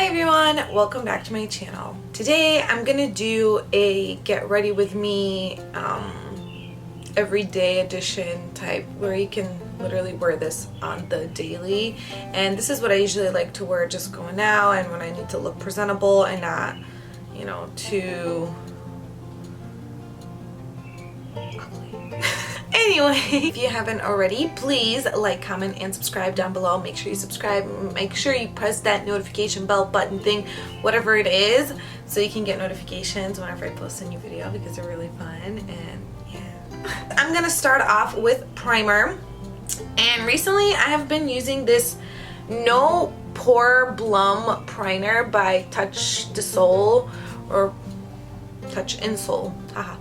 Hi everyone, welcome back to my channel. Today I'm gonna do a get ready with me everyday edition type where you can literally wear this on the daily, and this is what I usually like to wear just going out and when I need to look presentable and not, you know, too ugly. Anyway, if you haven't already, please like, comment, and subscribe down below. Make sure you subscribe. Make sure you press that notification bell button thing, whatever it is, so you can get notifications whenever I post a new video because they're really fun. And yeah, I'm gonna start off with primer. And recently I have been using this No Poreblem primer by Touch de Sol or Touch in Sol. Haha.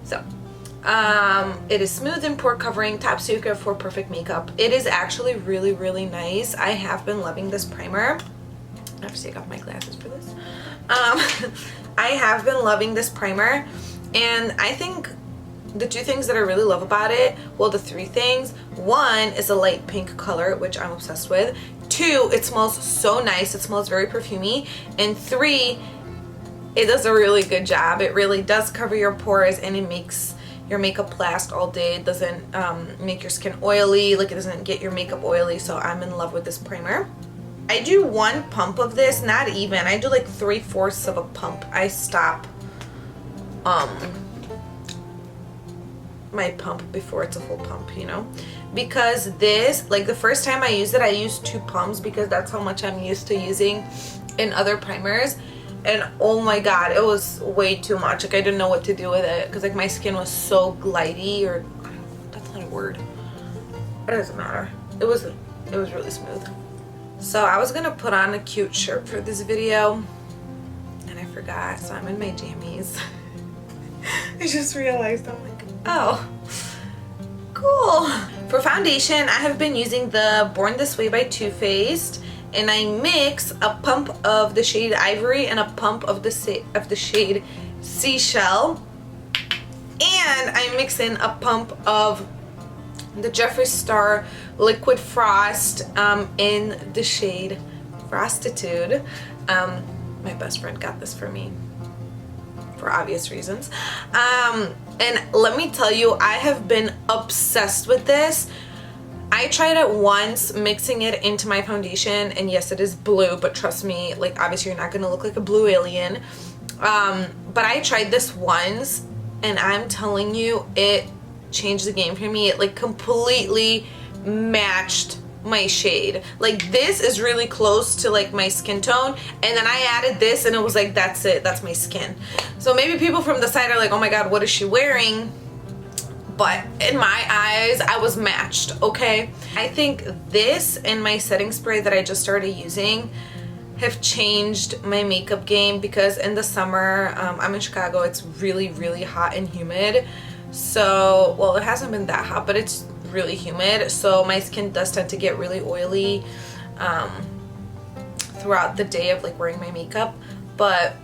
So it is smooth and pore covering, top secret for perfect makeup. It is actually really nice. I have been loving this primer. I have to take off my glasses for this. I have been loving this primer, and I think the two things that I really love about it, well, the three things: one is a light pink color, which I'm obsessed with; two, it smells so nice, it smells very perfumey; and three, it does a really good job. It really does cover your pores and it makes your makeup last all day. It doesn't make your skin oily, like it doesn't get your makeup oily. So I'm in love with this primer. I do one pump of this, not even, I do like 3/4 of a pump. I stop my pump before it's a full pump, you know, because this, like the first time I used it, I used 2 pumps because that's how much I'm used to using in other primers. And oh my god, it was way too much. Like I didn't know what to do with it because like my skin was so glidey, or that's not a word. It doesn't matter. It was really smooth. So I was gonna put on a cute shirt for this video and I forgot, so I'm in my jammies. I just realized, I'm like, oh, cool. For foundation, I have been using the Born This Way by Too Faced. And I mix a pump of the shade Ivory and a pump of the shade Seashell, and I mix in a pump of the Jefree Star Liquid Frost in the shade Frostitute. My best friend got this for me for obvious reasons, and let me tell you, I have been obsessed with this. I tried it once mixing it into my foundation, and yes, it is blue, but trust me, like obviously you're not gonna look like a blue alien, but I tried this once and I'm telling you, it changed the game for me. It like completely matched my shade. Like this is really close to like my skin tone, and then I added this and it was like, that's it, that's my skin. So maybe people from the side are like, oh my god, what is she wearing? But in my eyes, I was matched, okay? I think this and my setting spray that I just started using have changed my makeup game, because in the summer, I'm in Chicago, it's really hot and humid. So, well, it hasn't been that hot, but it's really humid. So my skin does tend to get really oily throughout the day of like wearing my makeup. But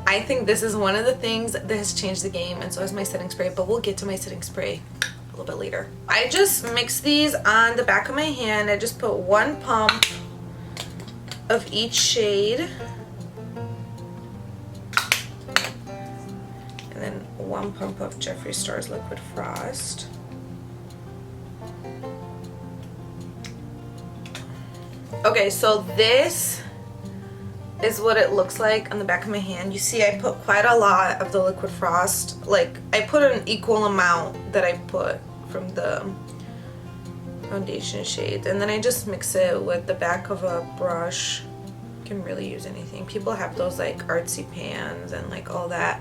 I think this is one of the things that has changed the game, and so is my setting spray, but we'll get to my setting spray a little bit later. I just mix these on the back of my hand. I just put 1 pump of each shade, and then 1 pump of Jefree Star's Liquid Frost. Okay, so this is what it looks like on the back of my hand. You see I put quite a lot of the Liquid Frost. Like I put an equal amount that I put from the foundation shade, and then I just mix it with the back of a brush. You can really use anything. People have those like artsy pans and like all that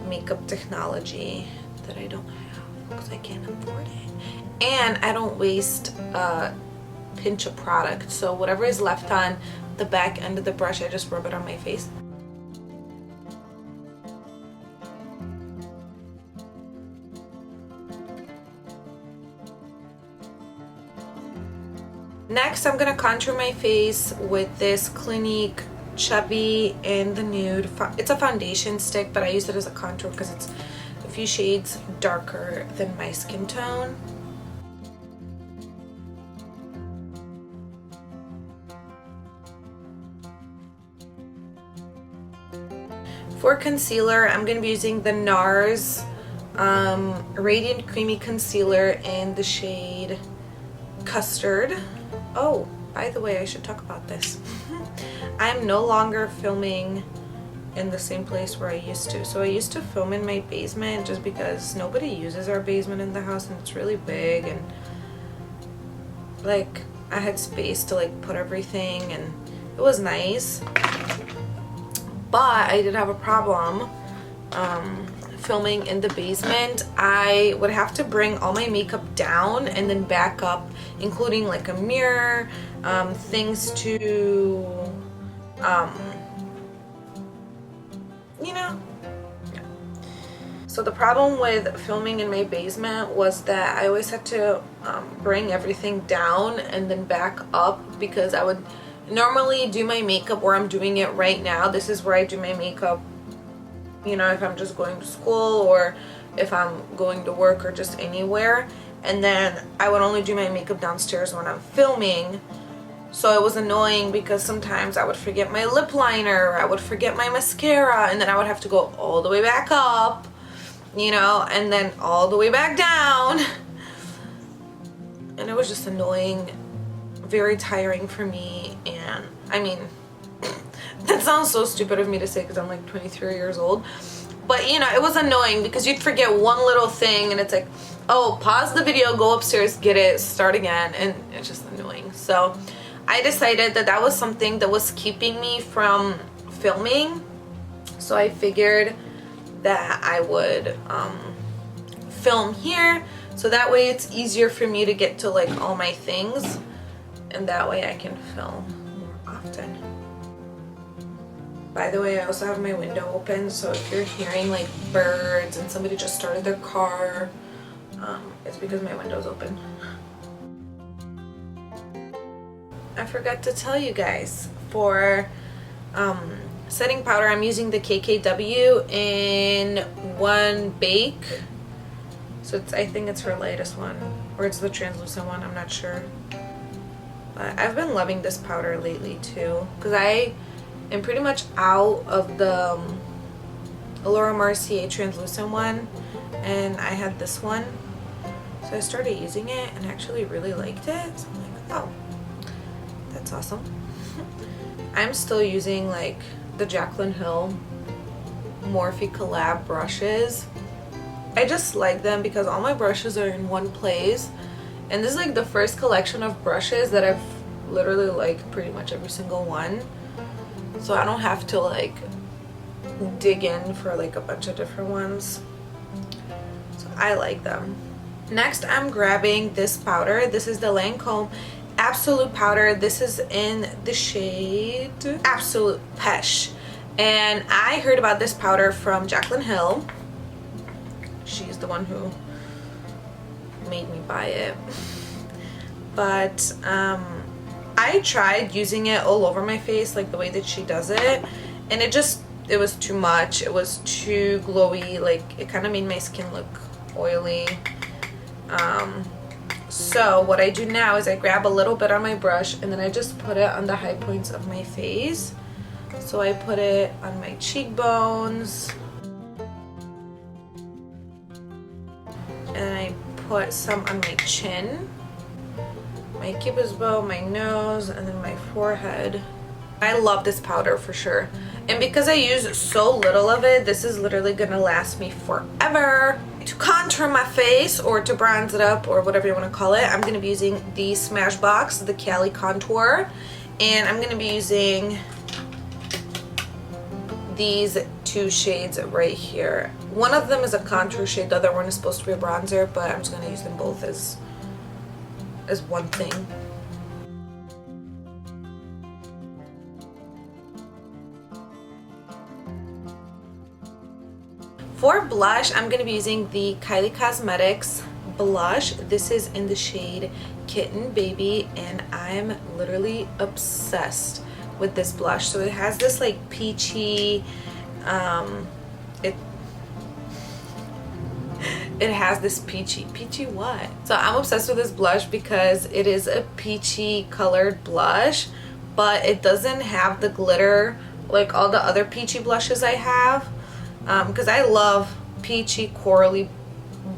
makeup technology that I don't have because I can't afford it, and I don't waste a pinch of product. So whatever is left on the back end of the brush, I just rub it on my face. Next, I'm gonna contour my face with this Clinique Chubby in the Nude. It's a foundation stick, but I use it as a contour because it's a few shades darker than my skin tone. For concealer, I'm going to be using the NARS Radiant Creamy Concealer in the shade Custard. Oh, by the way, I should talk about this. I'm no longer filming in the same place where I used to. So I used to film in my basement just because nobody uses our basement in the house and it's really big, and like I had space to like put everything and it was nice. But I did have a problem filming in the basement. I would have to bring all my makeup down and then back up, including like a mirror, things to, you know. Yeah. So the problem with filming in my basement was that I always had to bring everything down and then back up, because I would normally do my makeup where I'm doing it right now. This is where I do my makeup, you know, if I'm just going to school or if I'm going to work or just anywhere. And then I would only do my makeup downstairs when I'm filming. So it was annoying because sometimes I would forget my lip liner, I would forget my mascara, and then I would have to go all the way back up, you know, and then all the way back down. And it was just annoying, very tiring for me. And I mean, that sounds so stupid of me to say because I'm like 23 years old, but you know, it was annoying because you'd forget one little thing and it's like, oh, pause the video, go upstairs, get it, start again, and it's just annoying. So I decided that that was something that was keeping me from filming, so I figured that I would film here, so that way it's easier for me to get to like all my things, and that way I can film more often. By the way, I also have my window open, so if you're hearing like birds and somebody just started their car, it's because my window's open. I forgot to tell you guys, for setting powder, I'm using the KKW in One Bake. So it's, I think it's her latest one, or it's the translucent one, I'm not sure. But I've been loving this powder lately too, because I am pretty much out of the Laura Mercier translucent one, and I had this one. So I started using it and actually really liked it. So I'm like, oh, that's awesome. I'm still using like the Jaclyn Hill Morphe collab brushes. I just like them because all my brushes are in one place, and this is like the first collection of brushes that I've literally liked pretty much every single one, so I don't have to like dig in for like a bunch of different ones. So I like them. Next, I'm grabbing this powder. This is the Lancome Absolute Powder. This is in the shade Absolute Pesh, and I heard about this powder from Jaclyn Hill. She's the one who made me buy it. But I tried using it all over my face, like the way that she does it, and it was too much. It was too glowy, like it kind of made my skin look oily. So what I do now is I grab a little bit on my brush and then I just put it on the high points of my face. So I put it on my cheekbones, and I put some on my chin, my cupid's bow, my nose, and then my forehead. I love this powder for sure, and because I use so little of it, this is literally gonna last me forever. To contour my face or to bronze it up or whatever you want to call it, I'm gonna be using the Smashbox, the Cali contour, and I'm gonna be using these two shades right here. One of them is a contour shade, the other one is supposed to be a bronzer, but I'm just gonna use them both as one thing. For blush, I'm going to be using the Kylie Cosmetics blush. This is in the shade Kitten Baby, and I'm literally obsessed with this blush. So it has this like peachy, it has this peachy what? So I'm obsessed with this blush because it is a peachy colored blush, but it doesn't have the glitter like all the other peachy blushes I have, because I love peachy corally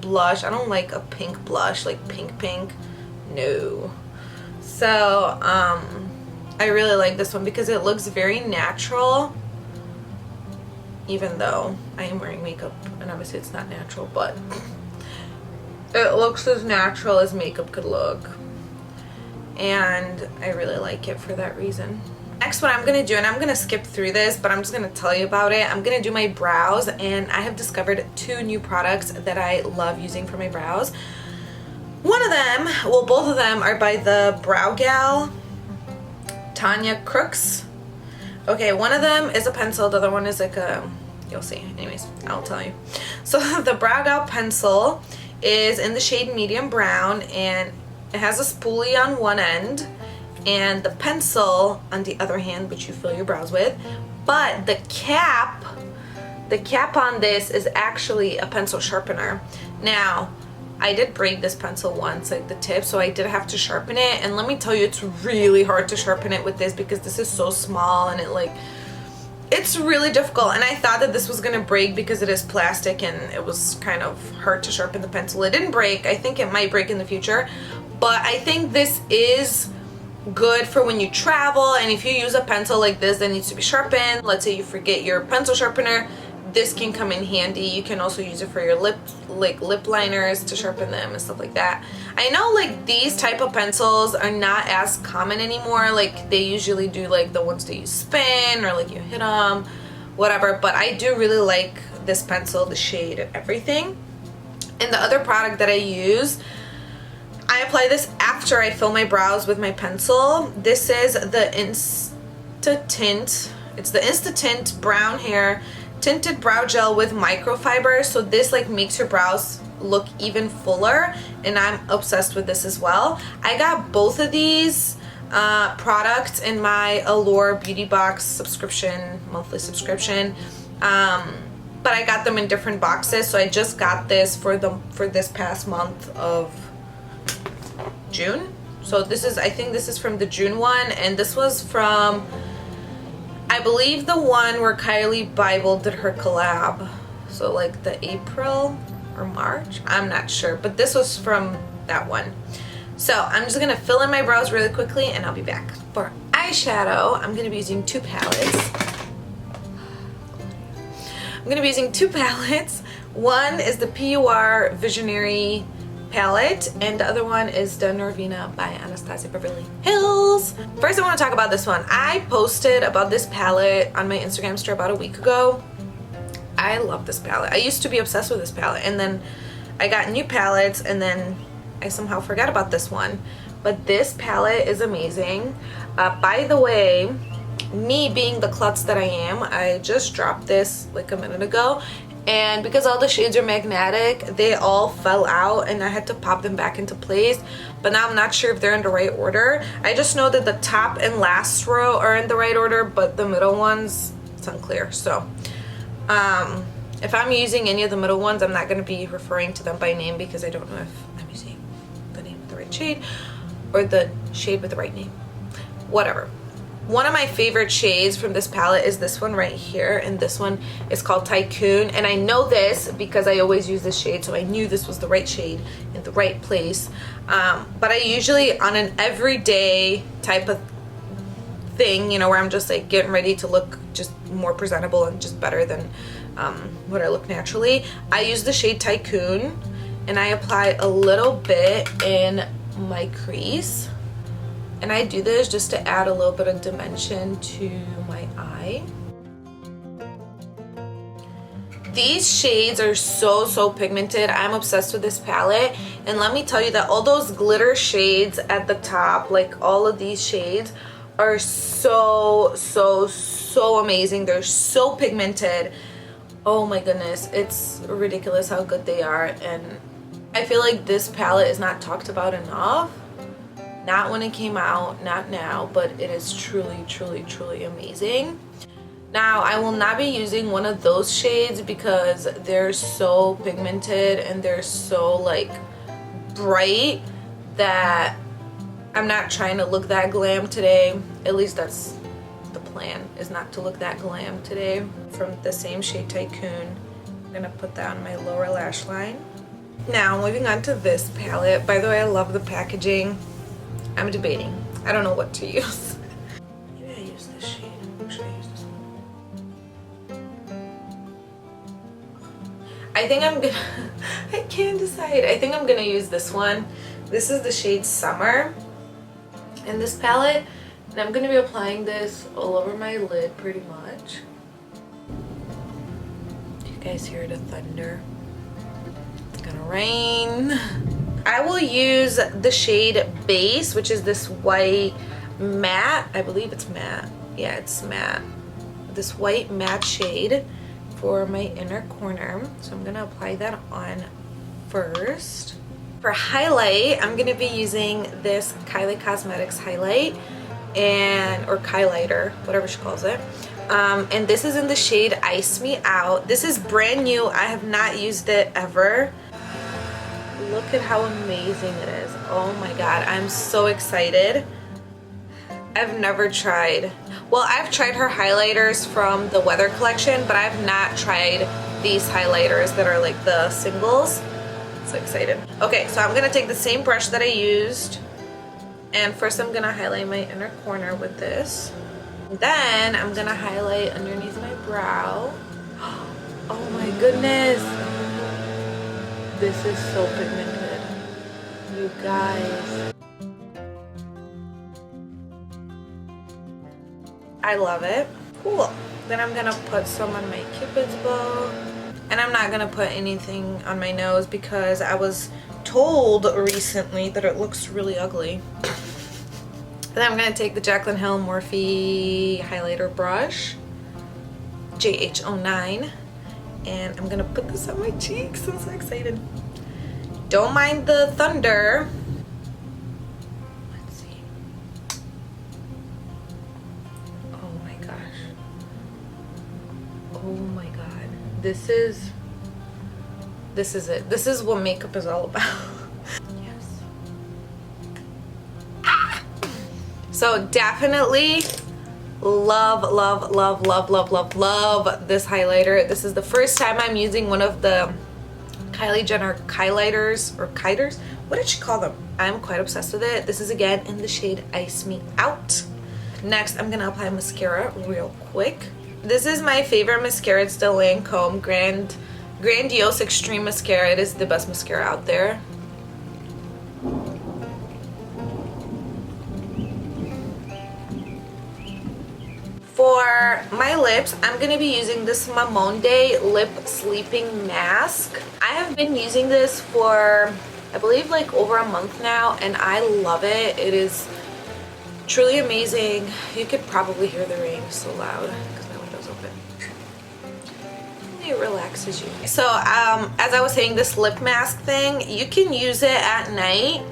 blush. I don't like a pink blush, like pink, no. So I really like this one because it looks very natural, even though I am wearing makeup and obviously it's not natural, but it looks as natural as makeup could look, and I really like it for that reason. Next, what I'm gonna do, and I'm gonna skip through this, but I'm just gonna tell you about it. I'm gonna do my brows, and I have discovered 2 new products that I love using for my brows. One of them, well, both of them are by the brow gal, Tanya Crooks. Okay, one of them is a pencil, the other one is like a, you'll see. Anyways, I'll tell you. So the brow gal pencil is in the shade medium brown, and it has a spoolie on one end and the pencil on the other hand, which you fill your brows with. But the cap on this is actually a pencil sharpener. Now, I did break this pencil once, like the tip, so I did have to sharpen it, and let me tell you, it's really hard to sharpen it with this because this is so small, and it's really difficult. And I thought that this was gonna break because it is plastic and it was kind of hard to sharpen the pencil. It didn't break. I think it might break in the future, but I think this is good for when you travel, and if you use a pencil like this that needs to be sharpened, let's say you forget your pencil sharpener, this can come in handy. You can also use it for your lip liners to sharpen them and stuff like that. I know like these type of pencils are not as common anymore. Like they usually do like the ones that you spin or like you hit them, whatever, but I do really like this pencil, the shade and everything. And the other product that I use, I apply this after I fill my brows with my pencil. This is the Instatint. It's the Instatint Brown Hair Tinted Brow Gel with Microfibers. So this like makes your brows look even fuller, and I'm obsessed with this as well. I got both of these products in my Allure Beauty Box subscription, monthly subscription. But I got them in different boxes, so I just got this for this past month of June. So this is, I think this is from the June one, and this was from, I believe, the one where Kylie Bible did her collab. So like the April or March, I'm not sure, but this was from that one. So I'm just gonna fill in my brows really quickly and I'll be back. For eyeshadow, I'm gonna be using 2 palettes. I'm gonna be using 2 palettes. One is the PUR Visionary palette, and the other one is the Norvina by Anastasia Beverly Hills. First, I want to talk about this one. I posted about this palette on my Instagram story about a week ago. I love this palette. I used to be obsessed with this palette, and then I got new palettes, and then I somehow forgot about this one. But this palette is amazing. By the way, me being the klutz that I am, I just dropped this like a minute ago, and because all the shades are magnetic, they all fell out and I had to pop them back into place. But now I'm not sure if they're in the right order. I just know that the top and last row are in the right order, but the middle ones, it's unclear. So if I'm using any of the middle ones, I'm not going to be referring to them by name because I don't know if I'm using the name of the right shade or the shade with the right name. Whatever. One of my favorite shades from this palette is this one right here, and this one is called Tycoon, and I know this because I always use this shade, so I knew this was the right shade in the right place. But I usually, on an everyday type of thing, you know, where I'm just like getting ready to look just more presentable and just better than what I look naturally, I use the shade Tycoon, and I apply a little bit in my crease. And I do this just to add a little bit of dimension to my eye. These shades are so pigmented. I'm obsessed with this palette. And let me tell you that all those glitter shades at the top, like all of these shades, are so amazing. They're so pigmented. Oh my goodness, it's ridiculous how good they are. And I feel like this palette is not talked about enough. Not when it came out, not now, but it is truly amazing. Now, I will not be using one of those shades because they're so pigmented and they're so like bright that I'm not trying to look that glam today. At least that's the plan. plan is not to look that glam today. From the same shade Tycoon, I'm gonna put that on my lower lash line. Now moving on to this palette. By the way, I love the packaging. I'm debating. I don't know what to use. Maybe I use this shade. Or should I use this one? I think I'm gonna, I can't decide. I think I'm gonna use this one. This is the shade Summer in this palette. And I'm gonna be applying this all over my lid pretty much. Do you guys hear the thunder? It's gonna rain. I will use the shade Base, which is this white matte. I believe it's matte. Yeah, it's matte. This white matte shade for my inner corner. So I'm gonna apply that on first. For highlight, I'm gonna be using this Kylie Cosmetics highlight or Kylighter, whatever she calls it. And this is in the shade Ice Me Out. This is brand new. I have not used it ever. Look at how amazing it is. Oh my god, I'm so excited. I've never tried, well, I've tried her highlighters from the Weather collection, but I've not tried these highlighters that are like the singles. So excited. Okay, so I'm gonna take the same brush that I used, and first I'm gonna highlight my inner corner with this. Then I'm gonna highlight underneath my brow. Oh my goodness. This is so pigmented, you guys. I love it. Cool. Then I'm gonna put some on my Cupid's bow. And I'm not gonna put anything on my nose because I was told recently that it looks really ugly. Then I'm gonna take the Jaclyn Hill Morphe highlighter brush, JH09. And I'm gonna put this on my cheeks. I'm so excited. Don't mind the thunder. Let's see. Oh my gosh. Oh my god. This is it. This is what makeup is all about. Yes. Ah! So definitely love this highlighter. This is the first time I'm using one of the Kylie Jenner Kylighters or Kiters. What did she call them? I'm quite obsessed with it. This is again in the shade Ice Me Out. Next, I'm gonna apply mascara real quick. This is my favorite mascara. It's the Lancome Grandiôse Extreme Mascara. It is the best mascara out there. For my lips, I'm going to be using this Mamonde Lip Sleeping Mask. I have been using this for, I believe, like over a month now, and I love it. It is truly amazing. You could probably hear the rain so loud because my window's open. It relaxes you. So, as I was saying, this lip mask thing, you can use it at night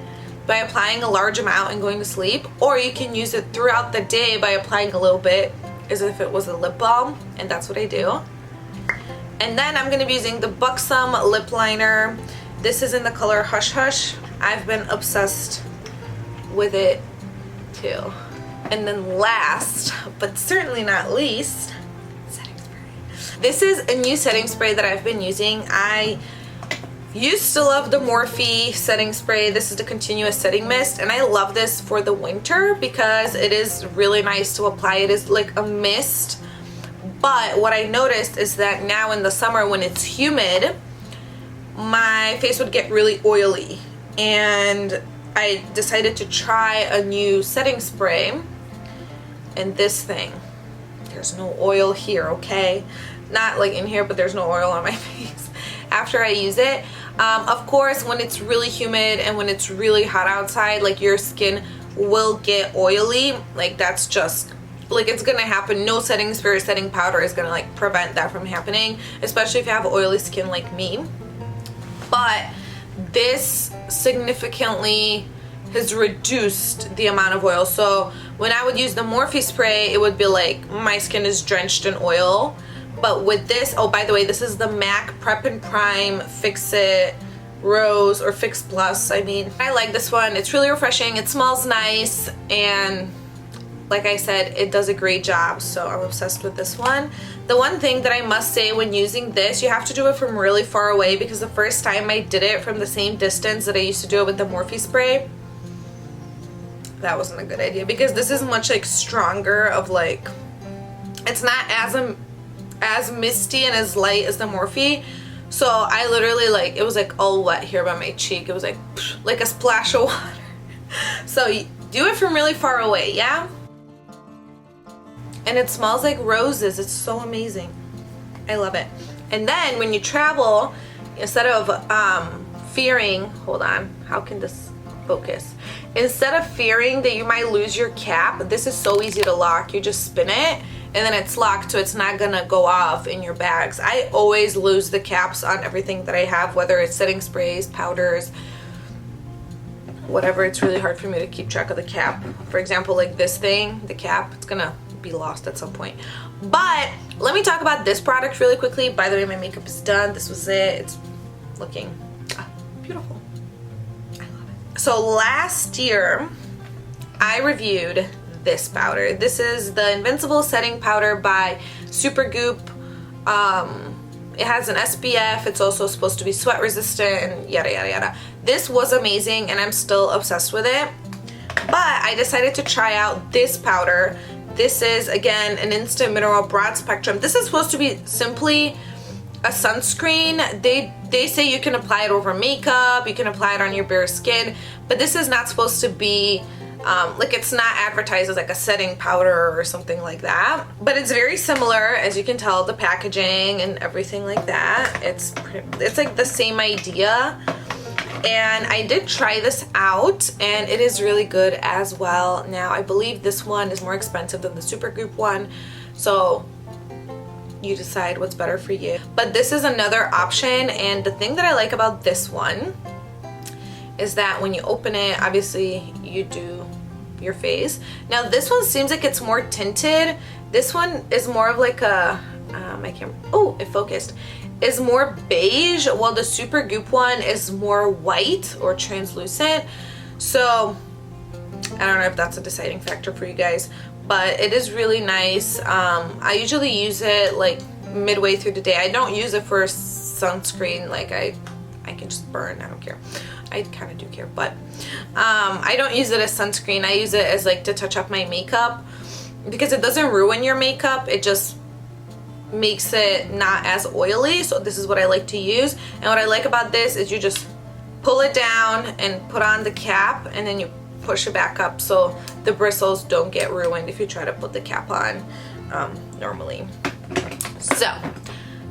by applying a large amount and going to sleep, or you can use it throughout the day by applying a little bit as if it was a lip balm, and that's what I do. And then I'm going to be using the Buxom lip liner. This is in the color Hush Hush. I've been obsessed with it too. And then last, but certainly not least, setting spray. This is a new setting spray that I've been using. I used to love the Morphe setting spray. This is the continuous setting mist, and I love this for the winter because it is really nice to apply. It is like a mist, but what I noticed is that now in the summer when it's humid, my face would get really oily, and I decided to try a new setting spray, and this thing, there's no oil here, okay? Not like in here, but there's no oil on my face after I use it. Of course, when it's really humid and when it's really hot outside, like your skin will get oily. Like that's just, like it's gonna happen. No setting spray or setting powder is gonna like prevent that from happening, especially if you have oily skin like me. But this significantly has reduced the amount of oil. So when I would use the Morphe spray, it would be like my skin is drenched in oil. But with this, oh, by the way, this is the MAC Prep and Prime Fix It Rose, or Fix Plus, I mean. I like this one. It's really refreshing. It smells nice, and like I said, it does a great job, so I'm obsessed with this one. The one thing that I must say when using this, you have to do it from really far away, because the first time I did it from the same distance that I used to do it with the Morphe spray, that wasn't a good idea, because this is much like stronger of like, it's not as misty and as light as the Morphe. So I literally like, it was like all wet here by my cheek. It was like a splash of water. So do it from really far away, yeah? And it smells like roses. It's so amazing. I love it. And then when you travel, instead of fearing, hold on, how can this focus? Instead of fearing that you might lose your cap, this is so easy to lock. You just spin it and then it's locked, so it's not gonna go off in your bags. I always lose the caps on everything that I have, whether it's setting sprays, powders, whatever. It's really hard for me to keep track of the cap. For example, like this thing, the cap, it's gonna be lost at some point. But let me talk about this product really quickly. By the way, my makeup is done. This was it. It's looking beautiful. I love it. So last year, I reviewed this powder. This is the Invincible Setting Powder by Supergoop. It has an SPF. It's also supposed to be sweat resistant and yada yada yada. This was amazing and I'm still obsessed with it. But I decided to try out this powder. This is, again, an Instant Mineral Broad Spectrum. This is supposed to be simply a sunscreen. They say you can apply it over makeup, you can apply it on your bare skin, but this is not supposed to be like, it's not advertised as like a setting powder or something like that, but it's very similar, as you can tell, the packaging and everything like that. It's like the same idea. And I did try this out and it is really good as well. Now I believe this one is more expensive than the Supergoop one, so you decide what's better for you. But this is another option, and the thing that I like about this one is that when you open it, obviously you do your face. Now this one seems like it's more tinted. This one is more of like a my camera, oh, it focused, is more beige, while the Supergoop one is more white or translucent. So I don't know if that's a deciding factor for you guys, but it is really nice. I usually use it like midway through the day. I don't use it for sunscreen, like I can just burn, I don't care. I kind of do care, but I don't use it as sunscreen. I use it as like to touch up my makeup, because it doesn't ruin your makeup, it just makes it not as oily. So this is what I like to use, and what I like about this is you just pull it down and put on the cap, and then you push it back up so the bristles don't get ruined if you try to put the cap on normally. So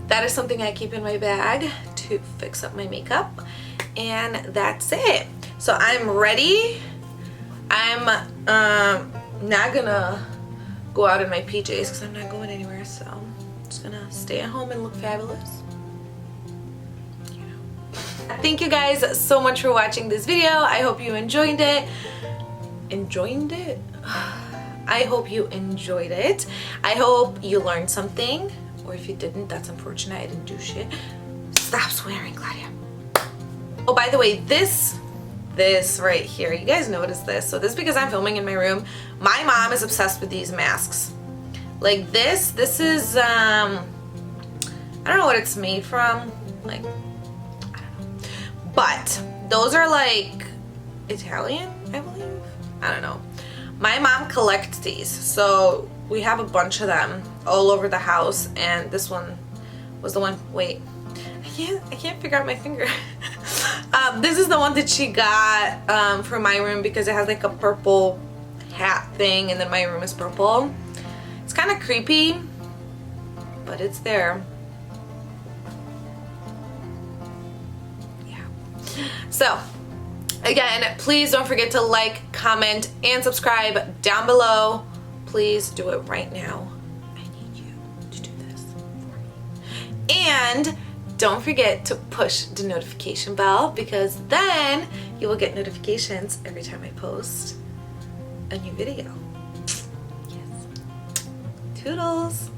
that is something I keep in my bag to fix up my makeup, and that's it. So I'm ready. I'm not gonna go out in my PJs because I'm not going anywhere, so I'm just gonna stay at home and look fabulous. You know. Thank you guys so much for watching this video. I hope you enjoyed it. Enjoyed it? I hope you enjoyed it. I hope you learned something, or if you didn't, that's unfortunate. I didn't do shit. Stop swearing, Claudia. Oh, by the way, this right here, you guys know what is this? So this is because I'm filming in my room. My mom is obsessed with these masks. Like this is I don't know what it's made from, like, I don't know, but those are like Italian, I believe. I don't know. My mom collects these, so we have a bunch of them all over the house, and this one was the one. Wait, I can't figure out my finger. This is the one that she got for my room because it has like a purple hat thing, and then my room is purple. It's kind of creepy, but it's there. Yeah. So again, please don't forget to like, comment, and subscribe down below. Please do it right now. I need you to do this for me. And don't forget to push the notification bell, because then you will get notifications every time I post a new video. Yes. Toodles.